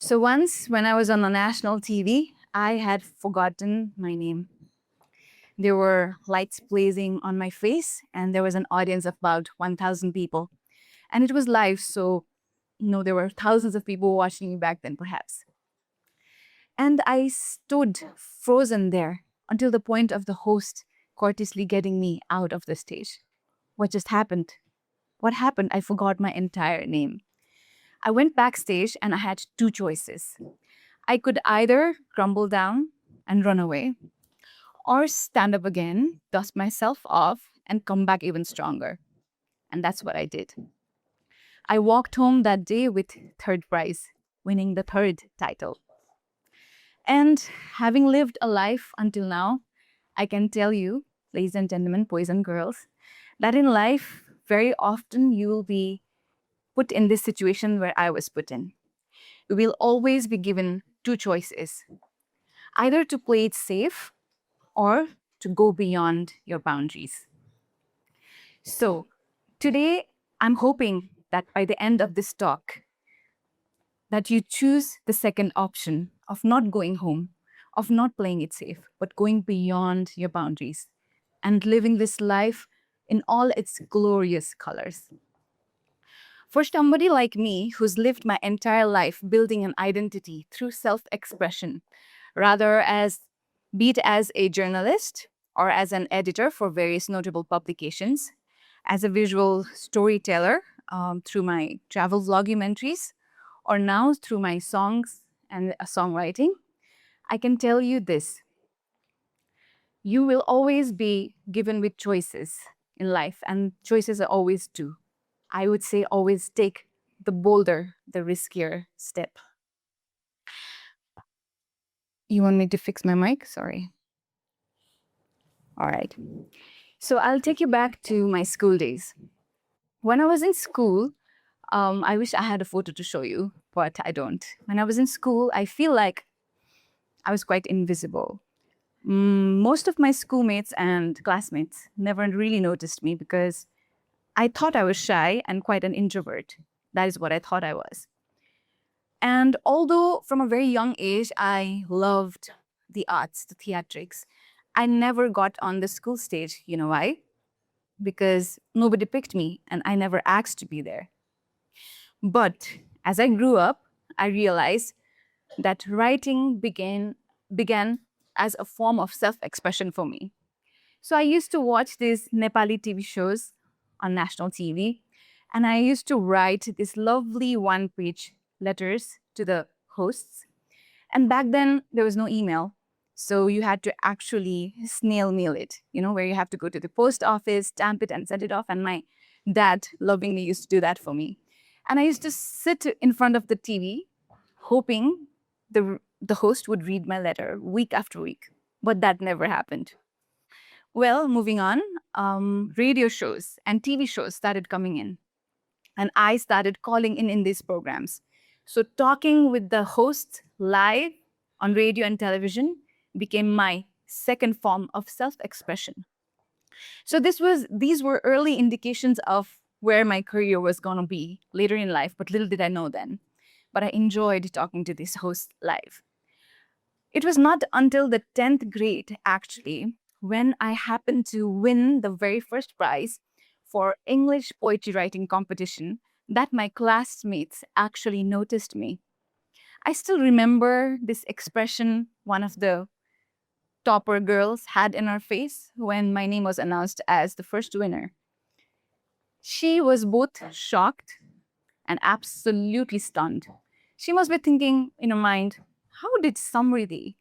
So once when I was on a national TV, I had forgotten my name. There were lights blazing on my face, and there was an audience of about 1,000 people. And it was live, so there were thousands of people watching me back then, perhaps. And I stood frozen there until the point of the host courteously getting me out of the stage. What just happened? What happened? I forgot my entire name. I went backstage and I had two choices. I could either crumble down and run away, or stand up again, dust myself off, and come back even stronger. And that's what I did. I walked home that day with third prize, winning the third title. And having lived a life until now, I can tell you, ladies and gentlemen, boys and girls, that in life, very often you will be put in this situation where I was put in. You will always be given two choices, either to play it safe or to go beyond your boundaries. So today, I'm hoping that by the end of this talk, that you choose the second option of not going home, of not playing it safe, but going beyond your boundaries and living this life in all its glorious colors. For somebody like me, who's lived my entire life building an identity through self-expression, rather as be it as a journalist or as an editor for various notable publications, as a visual storyteller through my travel vlogumentaries, or now through my songs and songwriting, I can tell you this. You will always be given with choices in life, and choices are always two. I would say always take the bolder, the riskier step. You want me to fix my mic? Sorry. All right. So I'll take you back to my school days. When I was in school, I wish I had a photo to show you, but I don't. When I was in school, I feel like I was quite invisible. Most of my schoolmates and classmates never really noticed me because I thought I was shy and quite an introvert. That is what I thought I was. And although from a very young age, I loved the arts, the theatrics, I never got on the school stage. You know why? Because nobody picked me and I never asked to be there. But as I grew up, I realized that writing began as a form of self-expression for me. So I used to watch these Nepali TV shows on national TV, and I used to write these lovely one-page letters to the hosts. And back then, there was no email. So you had to actually snail mail it, where you have to go to the post office, stamp it, and send it off. And my dad lovingly used to do that for me. And I used to sit in front of the TV, hoping the host would read my letter week after week. But that never happened. Well, moving on, radio shows and TV shows started coming in. And I started calling in these programs. So talking with the hosts live on radio and television became my second form of self-expression. So these were early indications of where my career was going to be later in life, but little did I know then. But I enjoyed talking to these hosts live. It was not until the 10th grade, actually, when I happened to win the very first prize for English poetry writing competition that my classmates actually noticed me. I still remember this expression one of the topper girls had in her face when my name was announced as the first winner. She was both shocked and absolutely stunned. She must be thinking in her mind, how did Samriddhi,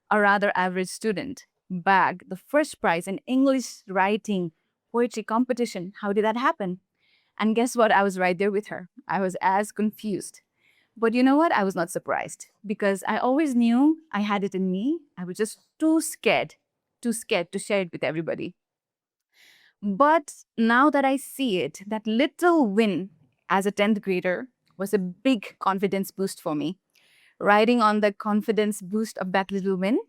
a rather average student, bag the first prize in English writing poetry competition? How did that happen? And guess what? I was right there with her. I was as confused. But you know what? I was not surprised because I always knew I had it in me. I was just too scared to share it with everybody. But now that I see it, that little win as a 10th grader was a big confidence boost for me. Riding on the confidence boost of that little win,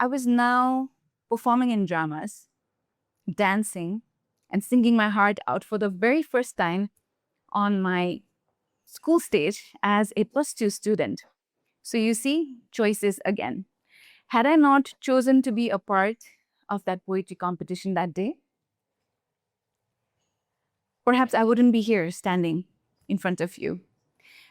I was now performing in dramas, dancing, and singing my heart out for the very first time on my school stage as a +2 student. So you see, choices again. Had I not chosen to be a part of that poetry competition that day, perhaps I wouldn't be here standing in front of you.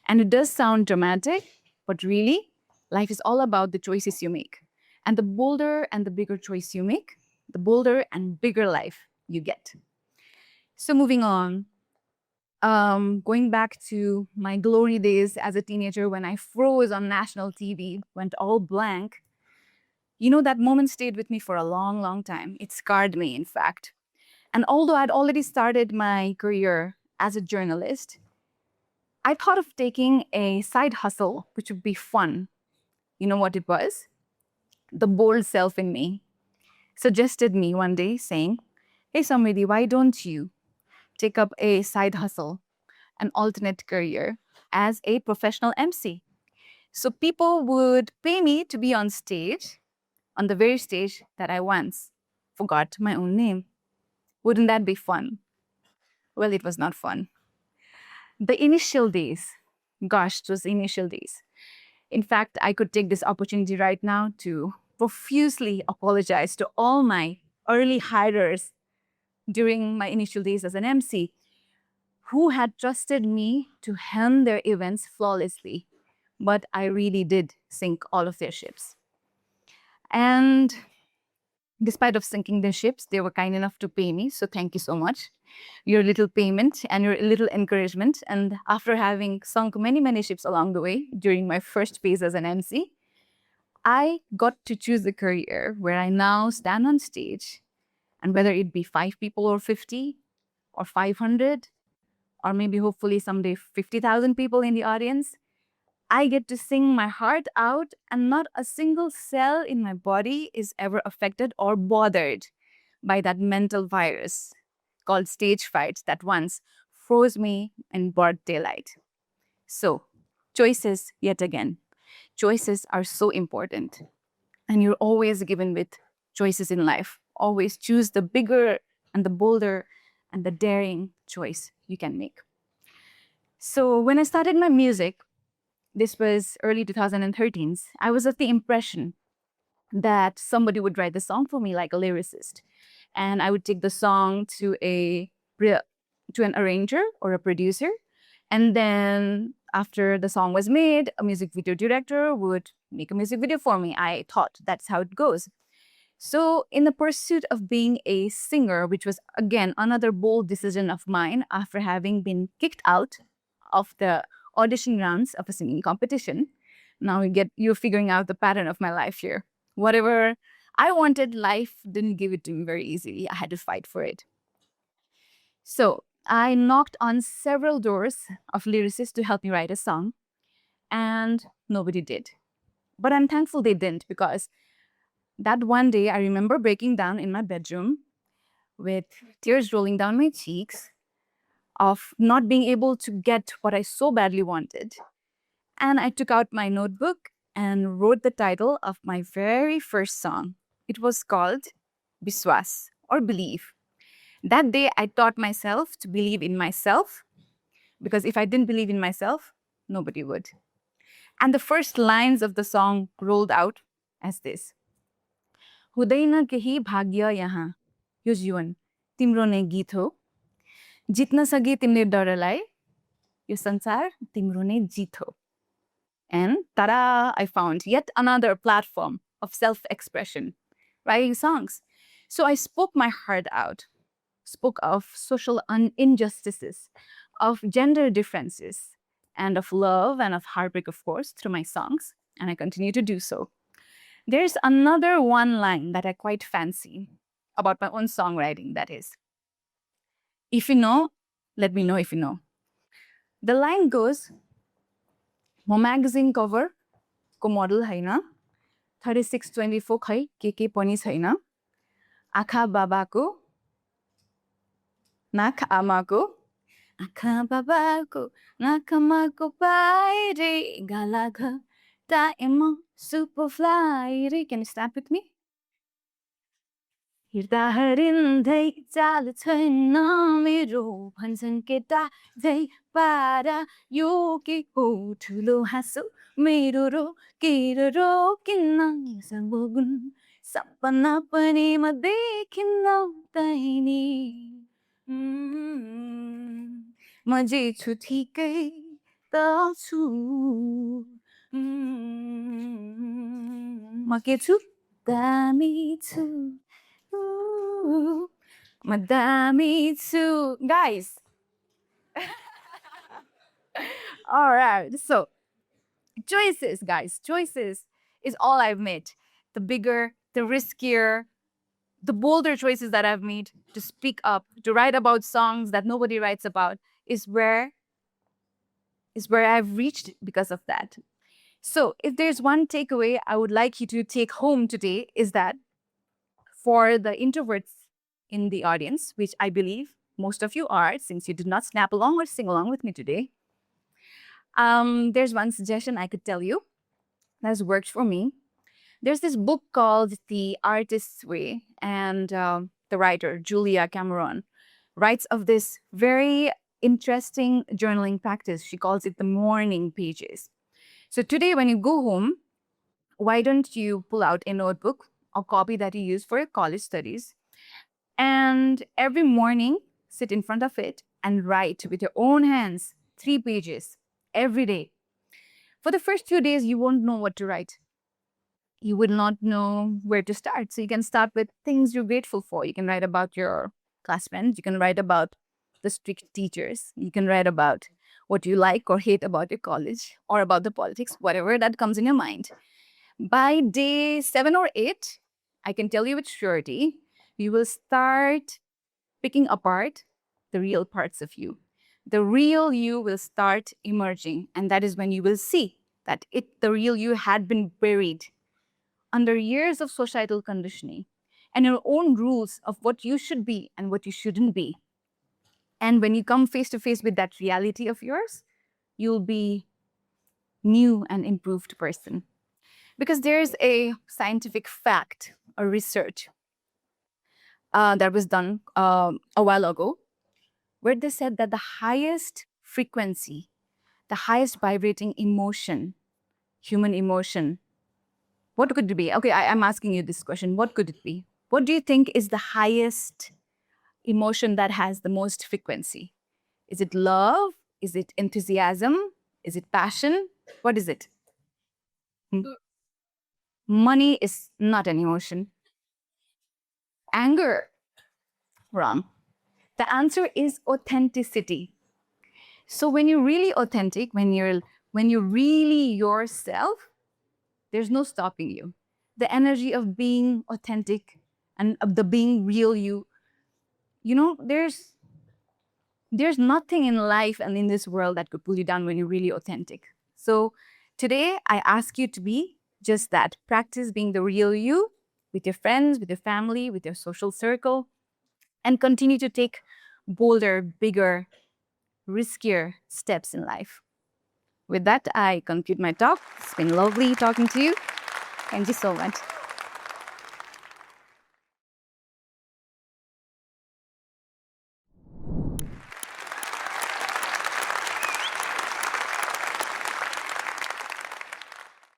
And it does sound dramatic, but really, life is all about the choices you make. And the bolder and the bigger choice you make, the bolder and bigger life you get. So moving on, going back to my glory days as a teenager when I froze on national TV, went all blank, you know, that moment stayed with me for a long, long time. It scarred me, in fact. And although I'd already started my career as a journalist, I thought of taking a side hustle, which would be fun. You know what it was? The bold self in me suggested me one day saying, "Hey, Samriddhi, why don't you take up a side hustle, an alternate career as a professional MC?" So people would pay me to be on stage, on the very stage that I once forgot my own name. Wouldn't that be fun? Well, it was not fun. The initial days, gosh, those initial days. In fact, I could take this opportunity right now to profusely apologize to all my early hirers during my initial days as an MC who had trusted me to helm their events flawlessly. But I really did sink all of their ships. And despite of sinking their ships, they were kind enough to pay me. So thank you so much. Your little payment and your little encouragement. And after having sunk many, many ships along the way during my first phase as an MC, I got to choose a career where I now stand on stage, and whether it be 5 people or 50 or 500, or maybe hopefully someday 50,000 people in the audience, I get to sing my heart out, and not a single cell in my body is ever affected or bothered by that mental virus called stage fright that once froze me in broad daylight. So, choices, yet again. Choices are so important. And you're always given with choices in life. Always choose the bigger and the bolder and the daring choice you can make. So, when I started my music, this was early 2013s, I was of the impression that somebody would write the song for me like a lyricist. And I would take the song to an arranger or a producer. And then after the song was made, a music video director would make a music video for me. I thought that's how it goes. So, in the pursuit of being a singer, which was again another bold decision of mine after having been kicked out of the audition rounds of a singing competition, now you're figuring out the pattern of my life here. Whatever I wanted, life didn't give it to me very easily. I had to fight for it. So, I knocked on several doors of lyricists to help me write a song, and nobody did. But I'm thankful they didn't, because that one day I remember breaking down in my bedroom with tears rolling down my cheeks of not being able to get what I so badly wanted. And I took out my notebook and wrote the title of my very first song. It was called Biswas, or Believe. That day, I taught myself to believe in myself, because if I didn't believe in myself, nobody would. And the first lines of the song rolled out as this: हुँदैन केही भाग्य यहाँ, यो जीवन तिम्रो नै गीत हो, जित्न सके तिमीले डरलाई, यो संसार तिम्रो नै जीत हो. And tada, I found yet another platform of self-expression, writing songs. So I spoke my heart out, spoke of social injustices, of gender differences, and of love and of heartbreak, of course, through my songs, and I continue to do so. There's another one line that I quite fancy about my own songwriting, that is, if you know, let me know if you know. The line goes, म magazine cover को model हैन, 3624 खै के पनि छैन, आँखा बाबाको, नाक आमाको, आँखा बाबाको, नाक आमाको बाहिरै गाला घटा M super fly. Can you snap with me? हिँड्दा हरिँदै चाल छैन मेरो भन्छन् केटा झै पारा यो के हो ठुलो हाँसो मेरो रो के रो किन्न सबगुण सपना पनि म देखिन्न तैनी म जे छु ठिकै त छु म के छु दामी छु Madame too. Guys. All right. So, choices, guys. Choices is all I've made. The bigger, the riskier, the bolder choices that I've made to speak up, to write about songs that nobody writes about is where I've reached because of that. So, if there's one takeaway I would like you to take home today is that for the introverts in the audience, which I believe most of you are, since you did not snap along or sing along with me today, there's one suggestion I could tell you that has worked for me. There's this book called The Artist's Way, and the writer, Julia Cameron, writes of this very interesting journaling practice. She calls it the morning pages. So today, when you go home, why don't you pull out a notebook or copy that you use for your college studies, and every morning sit in front of it and write with your own hands 3 pages every day. For the first few days, you won't know what to write. You will not know where to start. So you can start with things you're grateful for. You can write about your class friends. You can write about the strict teachers. You can write about what you like or hate about your college or about the politics, whatever that comes in your mind. By day 7 or 8, I can tell you with surety, you will start picking apart the real parts of you. The real you will start emerging. And that is when you will see that the real you had been buried under years of societal conditioning and your own rules of what you should be and what you shouldn't be. And when you come face to face with that reality of yours, you'll be new and improved person. Because there's a scientific fact or research that was done a while ago, where they said that the highest frequency, the highest vibrating emotion, human emotion, what could it be? Okay, I'm asking you this question. What could it be? What do you think is the highest emotion that has the most frequency? Is it love? Is it enthusiasm? Is it passion? What is it? Money is not an emotion. Anger? Wrong. The answer is authenticity. So when you're really authentic, when you're really yourself, there's no stopping you. The energy of being authentic and of the being real you, there's nothing in life and in this world that could pull you down when you're really authentic. So today I ask you to be just that. Practice being the real you with your friends, with your family, with your social circle, and continue to take bolder, bigger, riskier steps in life. With that, I conclude my talk. It's been lovely talking to you. Thank you so much.